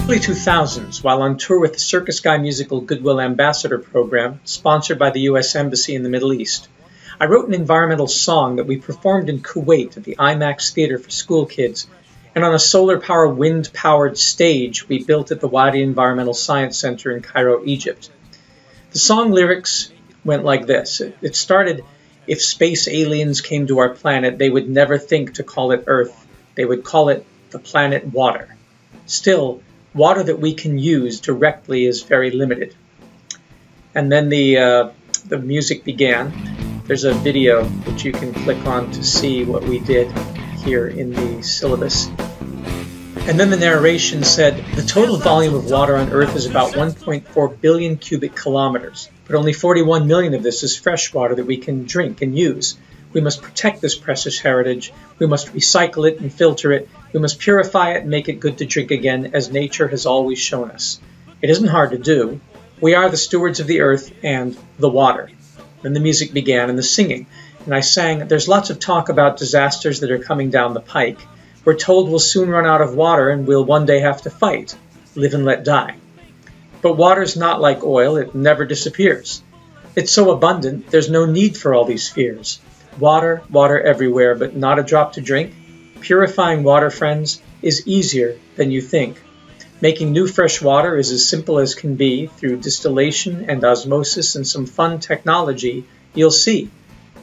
Early 2000s, while on tour with the Circus Guy musical Goodwill Ambassador program, sponsored by the U.S. Embassy in the Middle East, I wrote an environmental song that we performed in Kuwait at the IMAX Theater for school kids, and on a solar-power, wind-powered stage we built at the Wadi Environmental Science Center in Cairo, Egypt. The song lyrics went like this. It started, "If space aliens came to our planet, they would never think to call it Earth. They would call it the planet Water. Still, water that we can use directly is very limited." And then the music began. There's a video which you can click on to see what we did here in the syllabus. And then the narration said, "The total volume of water on Earth is about 1.4 billion cubic kilometers, but only 41 million of this is fresh water that we can drink and use. We must protect this precious heritage. We must recycle it and filter it. We must purify it and make it good to drink again, as nature has always shown us. It isn't hard to do. We are the stewards of the earth and the water." Then the music began and the singing, and I sang, "There's lots of talk about disasters that are coming down the pike. We're told we'll soon run out of water and we'll one day have to fight, live and let die. But water's not like oil, it never disappears. It's so abundant, there's no need for all these fears. Water, water everywhere, but not a drop to drink. Purifying water, friends, is easier than you think. Making new fresh water is as simple as can be. Through distillation and osmosis and some fun technology, you'll see.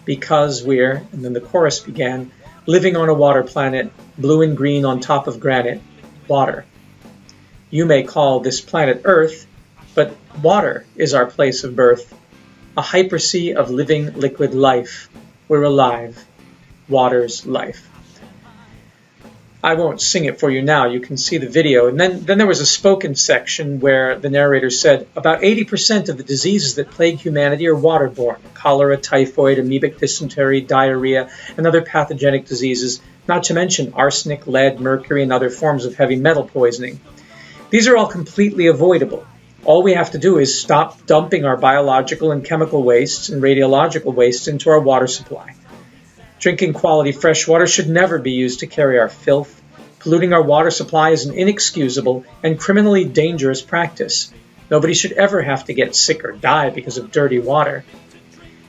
Because we're," and then the chorus began, "living on a water planet, blue and green on top of granite, water. You may call this planet Earth, but water is our place of birth. A hypersea of living liquid life. We're alive. Water's life." I won't sing it for you now. You can see the video. And then there was a spoken section where the narrator said, "About 80% of the diseases that plague humanity are waterborne. Cholera, typhoid, amoebic dysentery, diarrhea, and other pathogenic diseases, not to mention arsenic, lead, mercury, and other forms of heavy metal poisoning. These are all completely avoidable. All we have to do is stop dumping our biological and chemical wastes and radiological wastes into our water supply. Drinking quality fresh water should never be used to carry our filth. Polluting our water supply is an inexcusable and criminally dangerous practice. Nobody should ever have to get sick or die because of dirty water."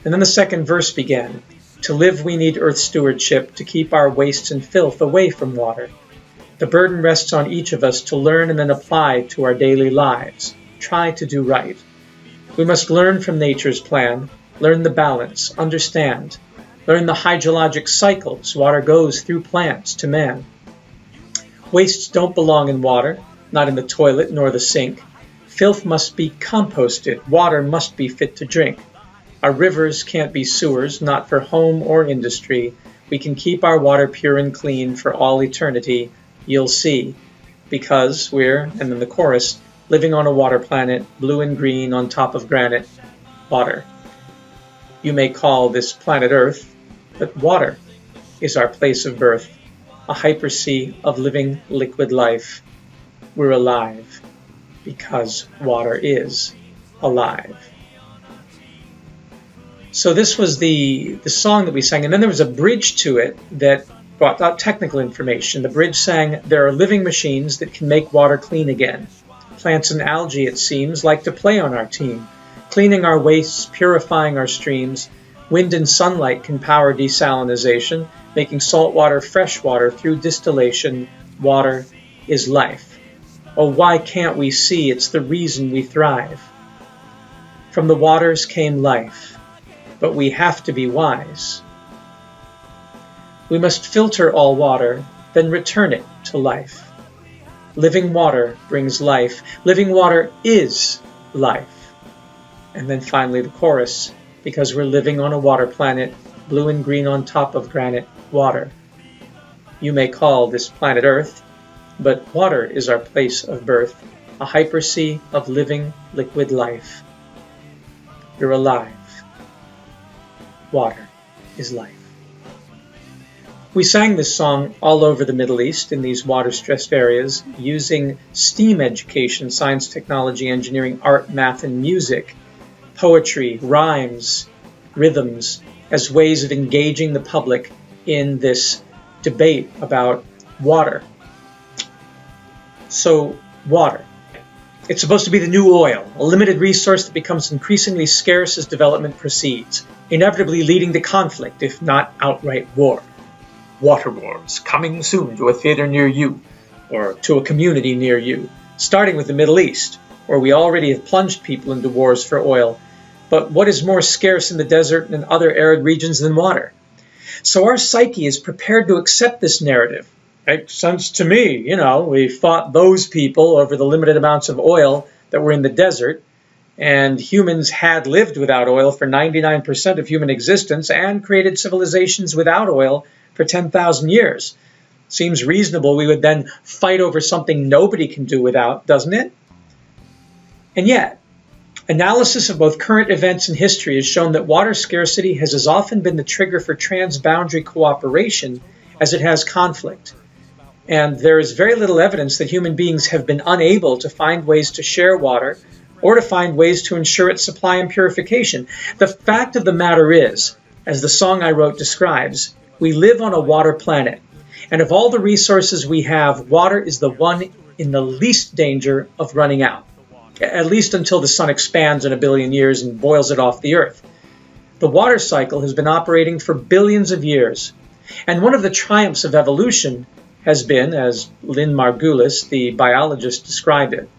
And then the second verse began. "To live we need earth stewardship, to keep our wastes and filth away from water. The burden rests on each of us to learn and then apply to our daily lives. Try to do right. We must learn from nature's plan, learn the balance, understand. Learn the hydrologic cycles water goes through plants to man. Wastes don't belong in water, not in the toilet nor the sink. Filth must be composted, water must be fit to drink. Our rivers can't be sewers, not for home or industry. We can keep our water pure and clean for all eternity, you'll see. Because we're," and then the chorus, "living on a water planet, blue and green on top of granite, water. You may call this planet Earth, but water is our place of birth, a hypersea of living liquid life. We're alive because water is alive." So this was the song that we sang, and then there was a bridge to it that brought out technical information. The bridge sang, "There are living machines that can make water clean again. Plants and algae, it seems, like to play on our team, cleaning our wastes, purifying our streams. Wind and sunlight can power desalinization, making salt water fresh water through distillation. Water is life. Oh, why can't we see it's the reason we thrive? From the waters came life, but we have to be wise. We must filter all water, then return it to life. Living water brings life. Living water is life." And then finally the chorus, "Because we're living on a water planet, blue and green on top of granite, water. You may call this planet Earth, but water is our place of birth, a hypersea of living liquid life. You're alive. Water is life." We sang this song all over the Middle East in these water-stressed areas using STEAM education, science, technology, engineering, art, math, and music, poetry, rhymes, rhythms, as ways of engaging the public in this debate about water. So water. It's supposed to be the new oil, a limited resource that becomes increasingly scarce as development proceeds, inevitably leading to conflict, if not outright war. Water wars, coming soon to a theater near you, or to a community near you, starting with the Middle East, where we already have plunged people into wars for oil. But what is more scarce in the desert and other arid regions than water? So our psyche is prepared to accept this narrative. Makes sense to me, we fought those people over the limited amounts of oil that were in the desert, and humans had lived without oil for 99% of human existence and created civilizations without oil for 10,000 years. Seems reasonable we would then fight over something nobody can do without, doesn't it? And yet, analysis of both current events and history has shown that water scarcity has as often been the trigger for transboundary cooperation as it has conflict. And there is very little evidence that human beings have been unable to find ways to share water or to find ways to ensure its supply and purification. The fact of the matter is, as the song I wrote describes, we live on a water planet. And of all the resources we have, water is the one in the least danger of running out, at least until the sun expands in 1 billion years and boils it off the earth. The water cycle has been operating for billions of years. And one of the triumphs of evolution has been, as Lynn Margulis, the biologist, described it,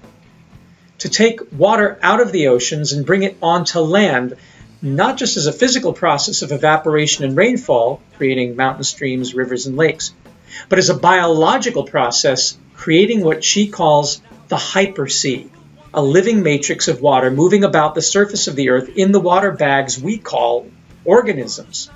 to take water out of the oceans and bring it onto land, not just as a physical process of evaporation and rainfall, creating mountain streams, rivers, and lakes, but as a biological process, creating what she calls the hypersea, a living matrix of water moving about the surface of the earth in the water bags we call organisms.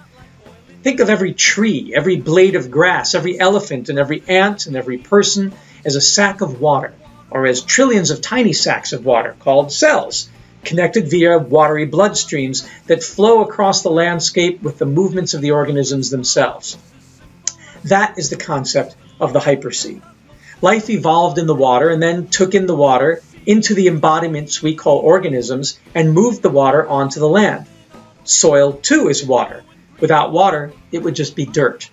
Think of every tree, every blade of grass, every elephant and every ant and every person as a sack of water, or as trillions of tiny sacks of water called cells, connected via watery bloodstreams that flow across the landscape with the movements of the organisms themselves. That is the concept of the hypersea. Life evolved in the water and then took in the water into the embodiments we call organisms and moved the water onto the land. Soil, too, is water. Without water, it would just be dirt.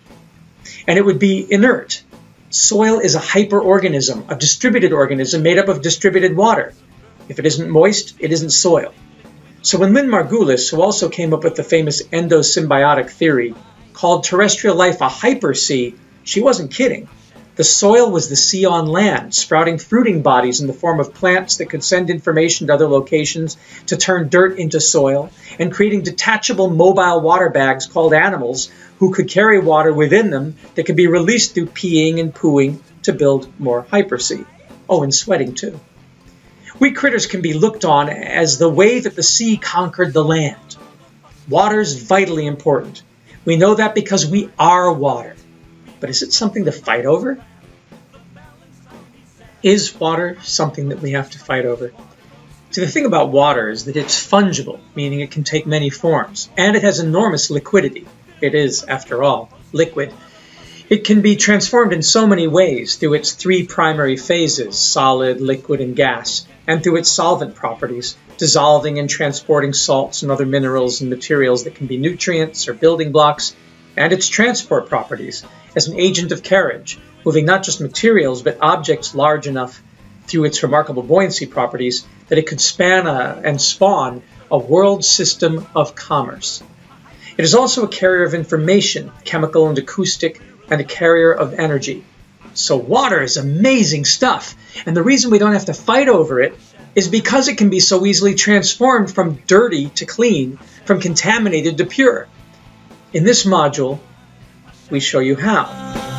And it would be inert. Soil is a hyperorganism, a distributed organism made up of distributed water. If it isn't moist, it isn't soil. So when Lynn Margulis, who also came up with the famous endosymbiotic theory, called terrestrial life a hypersea, she wasn't kidding. The soil was the sea on land, sprouting fruiting bodies in the form of plants that could send information to other locations to turn dirt into soil, and creating detachable mobile water bags called animals who could carry water within them that could be released through peeing and pooing to build more hypersea. Oh, and sweating too. We critters can be looked on as the way that the sea conquered the land. Water's vitally important. We know that because we are water. But is it something to fight over? Is water something that we have to fight over? See, the thing about water is that it's fungible, meaning it can take many forms, and it has enormous liquidity. It is, after all, liquid. It can be transformed in so many ways through its 3 primary phases, solid, liquid, and gas, and through its solvent properties, dissolving and transporting salts and other minerals and materials that can be nutrients or building blocks, and its transport properties as an agent of carriage, moving not just materials but objects large enough through its remarkable buoyancy properties that it could span and spawn a world system of commerce. It is also a carrier of information, chemical and acoustic, and a carrier of energy. So water is amazing stuff, and the reason we don't have to fight over it is because it can be so easily transformed from dirty to clean, from contaminated to pure. In this module, we show you how.